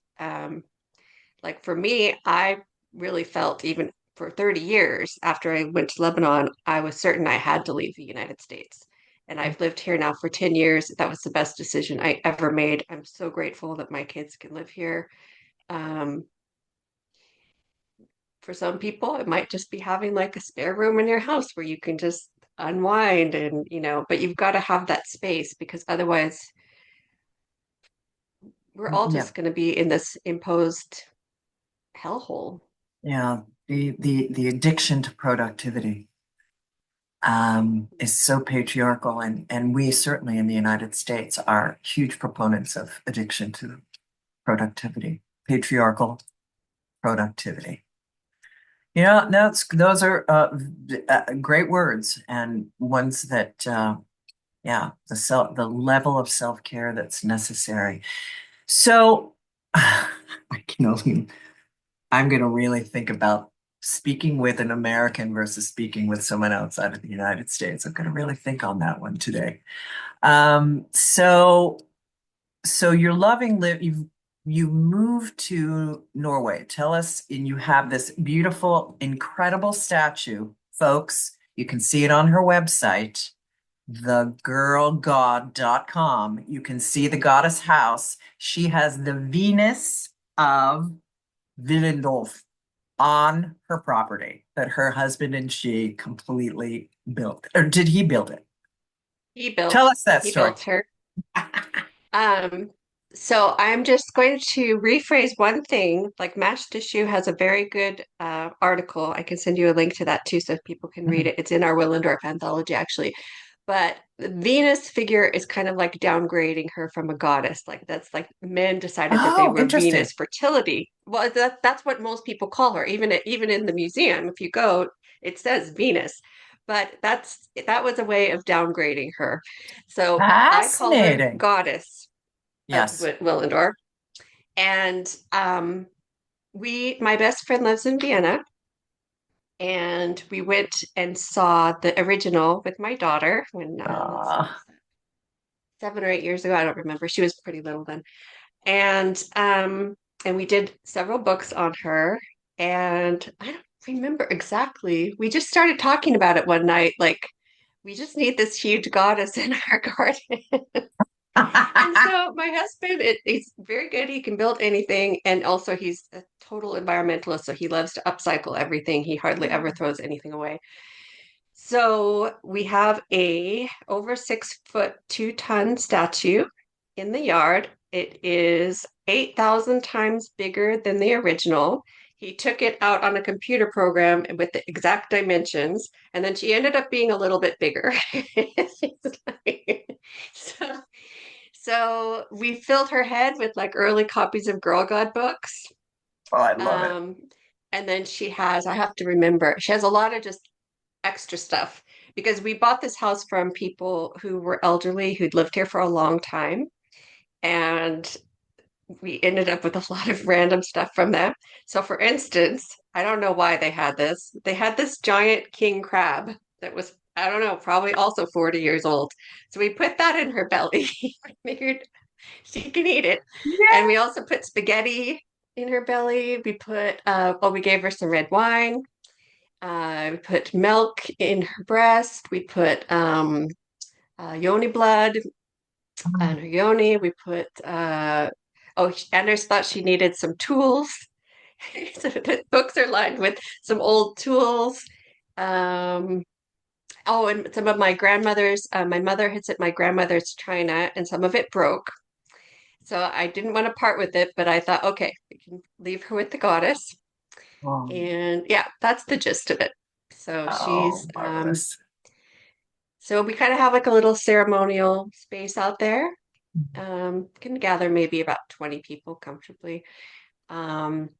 Like for me, I really felt even for 30 years after I went to Lebanon, I was certain I had to leave the United States. And I've lived here now for 10 years. That was the best decision I ever made. I'm so grateful that my kids can live here. Um, for some people, it might just be having like a spare room in your house where you can just unwind and, but you've got to have that space because otherwise we're all Yeah, just going to be in this imposed hellhole. yeah. The addiction to productivity is so patriarchal, and we certainly in the United States are huge proponents of addiction to productivity, patriarchal productivity. Those are great words and ones that yeah, the level of self-care that's necessary. So I can only I'm going to really think about speaking with an American versus speaking with someone outside of the United States. I'm going to really think on that one today. So you're loving live. You moved to Norway. Tell us, and you have this beautiful, incredible statue, folks. You can see it on her website, thegirlgod.com. You can see the goddess house. She has the Venus of Willendorf. on her property that her husband and she completely built. Or did he build it? He Tell built us that he story. built her. Um, so I'm just going to rephrase one thing. Like Mash Tissue has a very good article. I can send you a link to that too, so people can read Mhm. it. It's in our Willendorf anthology, actually. But the Venus figure is kind of like downgrading her from a goddess. Like that's like men decided that they Oh, were interesting. Venus fertility. Well, that's what most people call her. Even in the museum, if you go, it says Venus. But that was a way of downgrading her. So I call her Fascinating. goddess of Yes. Willendorf. And my best friend lives in Vienna, and we went and saw the original with my daughter when, let's see, Uh, 7 or 8 years ago. I don't remember. She was pretty little then. And we did several books on her. And I don't remember exactly. We just started talking about it one night, like we just need this huge goddess in our garden. And so my husband, he's very good. He can build anything. And also he's a total environmentalist. So he loves to upcycle everything. He hardly ever throws anything away. So we have a over 6 foot, 2 ton statue in the yard. It is 8,000 times bigger than the original. He took it out on a computer program with the exact dimensions, and then she ended up being a little bit bigger. So so we filled her head with like early copies of Girl God books. oh, I love it. Um, and then I have to remember, she has a lot of just extra stuff because we bought this house from people who were elderly who'd lived here for a long time. And we ended up with a lot of random stuff from them. So, for instance, I don't know why they had this. They had this giant king crab that was, I don't know, probably also 40 years old. So we put that in her belly. Figured she can eat it. And we also put spaghetti in her belly. We gave her some red wine. We put milk in her breast. We put yoni blood on her yoni. Anders thought she needed some tools. So the books are lined with some old tools. Um, and some of my mother had sent my grandmother's china, and some of it broke. So I didn't want to part with it, but I thought, okay, we can leave her with the goddess. Oh, And yeah, that's the gist of it. So oh, marvelous. so we kind of have like a little ceremonial space out there. Can gather maybe about 20 people comfortably. Um,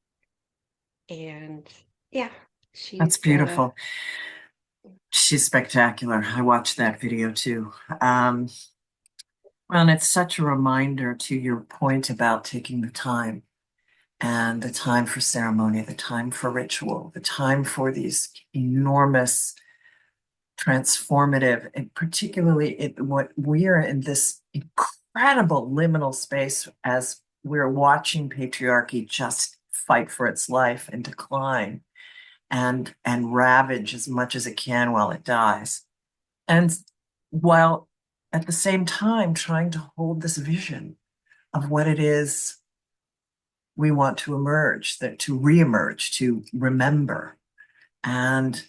and yeah, That's she's beautiful. She's spectacular. I watched that video too. Um, well, and it's such a reminder to your point about taking the time and the time for ceremony, the time for ritual, the time for these enormous transformative, and particularly what we are in this incredible liminal space as we're watching patriarchy just fight for its life and decline and ravage as much as it can while it dies. And while at the same time trying to hold this vision of what it is we want to emerge, that to reemerge, to remember. And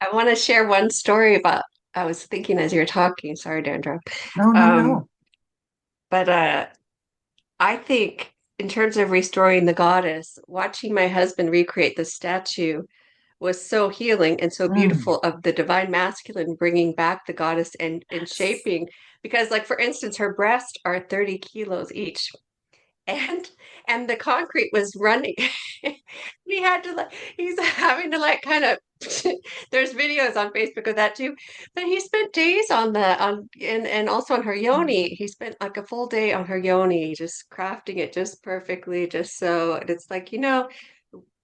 I want to share one story about. I was thinking as you were talking. Sorry to interrupt. no, no, Um, no. but I think in terms of restoring the goddess, watching my husband recreate the statue was so healing and so Mm, beautiful of the divine masculine bringing back the goddess and yes. shaping. Because, like, for instance, her breasts are 30 kilos each, and the concrete was running. We had to like he's having to like kind of there's videos on Facebook of that too. But he spent days on the on and also on her yoni. He spent like a full day on her yoni, just crafting it just perfectly, just so. And it's like,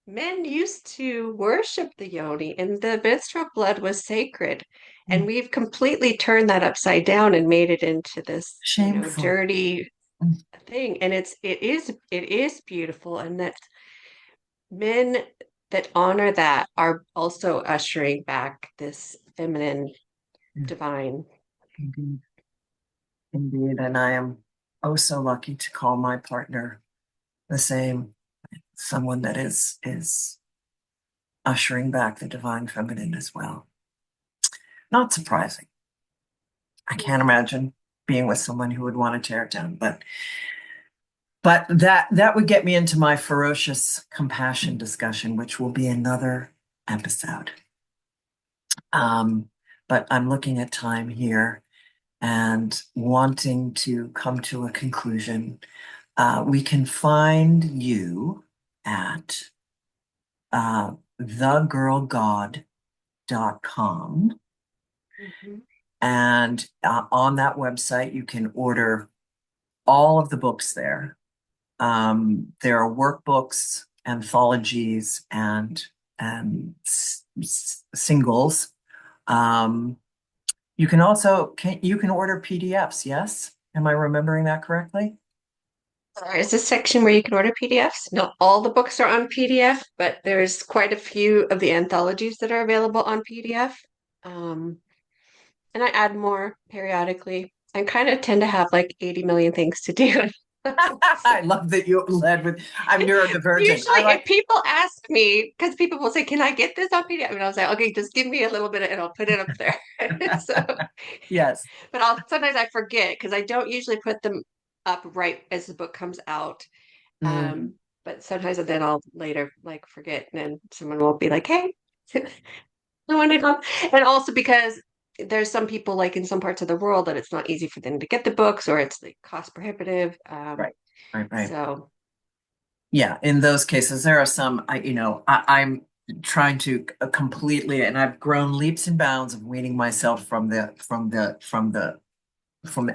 men used to worship the yoni, and the menstrual blood was sacred. And Mm, we've completely turned that upside down and made it into this, shameful. dirty Mm, thing. And it is beautiful, and that men that honor that are also ushering back this feminine mm, divine. indeed, indeed. And I am oh so lucky to call my partner the same, someone that is ushering back the divine feminine as well. Not surprising. I can't imagine being with someone who would want to tear it down, but that would get me into my ferocious compassion discussion, which will be another episode. Um, but I'm looking at time here and wanting to come to a conclusion. We can find you at thegirlgod.com. Mhm. And on that website, you can order all of the books there. There are workbooks, anthologies, and singles. Um, you can order PDFs, yes? Am I remembering that correctly? There is a section where you can order PDFs. Not all the books are on PDF, but there's quite a few of the anthologies that are available on PDF. Um, and I add more periodically. I kind of tend to have like 80 million things to do. So I love that you led with, I'm neurodivergent. usually if people ask me, because people will say, "Can I get this on PDF?" And I was like, "Okay, just give me a little bit and I'll put it up there." So, Yes. but I'll sometimes I forget because I don't usually put them up right as the book comes out. Mm, But sometimes then I'll later like forget, and then someone will be like, "Hey, I want to go." And also because there's some people like in some parts of the world that it's not easy for them to get the books or it's like cost prohibitive. right, right. So Yeah, in those cases, there are some, I'm trying to completely, and I've grown leaps and bounds of weaning myself from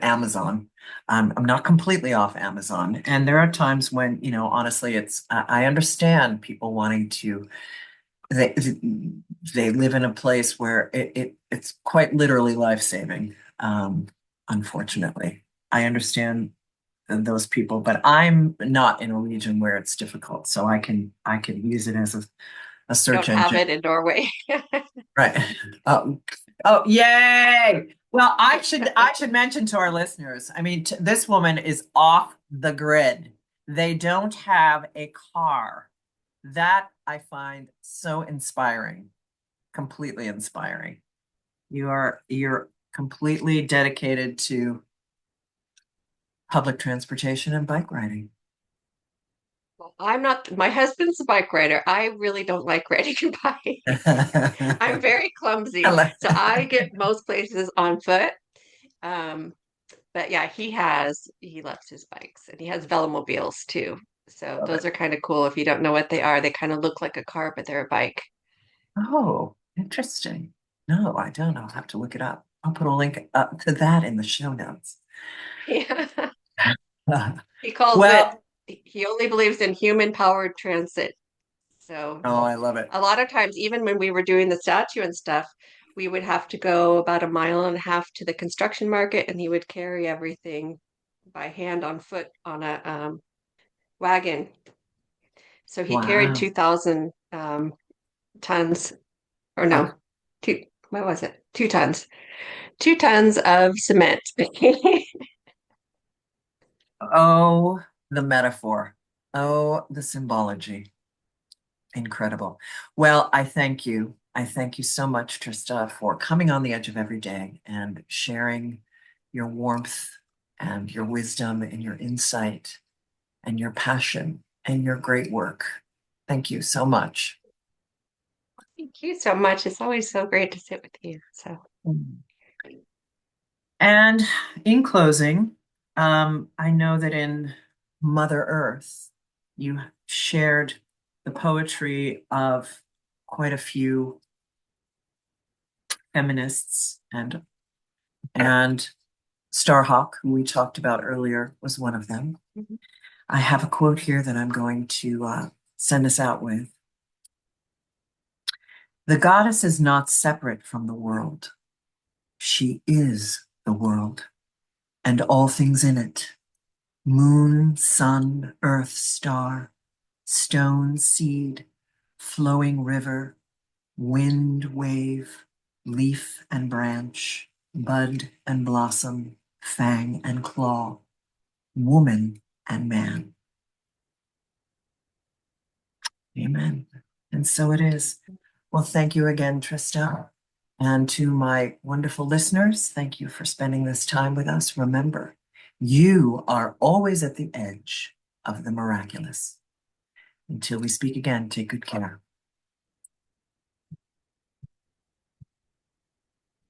Amazon. I'm not completely off Amazon. And there are times when, honestly, I understand people wanting to, they, they live in a place where it's quite literally life-saving. Unfortunately, I understand those people, but I'm not in a region where it's difficult, so I can use it as a we don't search have engine. it in Norway. Right. Oh, oh, yay! Well, I should mention to our listeners. I mean, this woman is off the grid. They don't have a car. That I find so inspiring, completely inspiring. You're completely dedicated to public transportation and bike riding. I'm not, my husband's a bike rider. I really don't like riding bikes. I'm very clumsy. Hello. So I get most places on foot. Um, but yeah, he loves his bikes and he has velomobiles too. So Love those it. are kind of cool. If you don't know what they are, they kind of look like a car, but they're a bike. Oh, interesting. No, I don't. I'll have to look it up. I'll put a link up to that in the show notes. Yeah. He calls it, Well, he only believes in human powered transit. So oh, I love it. a lot of times, even when we were doing the statue and stuff, we would have to go about a mile and a half to the construction market, and he would carry everything by hand on foot on a wagon. So he carried Wow. 2,000 tons, or Oh, no, what was it? 2 tons, 2 tons of cement. oh, the metaphor. Oh, the symbology. Incredible. Well, I thank you. I thank you so much, Trista, for coming on the edge of every day and sharing your warmth and your wisdom and your insight and your passion and your great work. Thank you so much. Thank you so much. It's always so great to sit with you. So, And in closing, I know that in Mother Earth, you shared the poetry of quite a few feminists, and Starhawk, who we talked about earlier, was one of them. mhm. I have a quote here that I'm going to send us out with. The goddess is not separate from the world. She is the world and all things in it. Moon, sun, earth, star, stone, seed, flowing river, wind, wave, leaf and branch, bud and blossom, fang and claw, woman and man. Amen. And so it is. Well, thank you again, Trista. And to my wonderful listeners, thank you for spending this time with us. Remember, you are always at the edge of the miraculous. Until we speak again, take good care.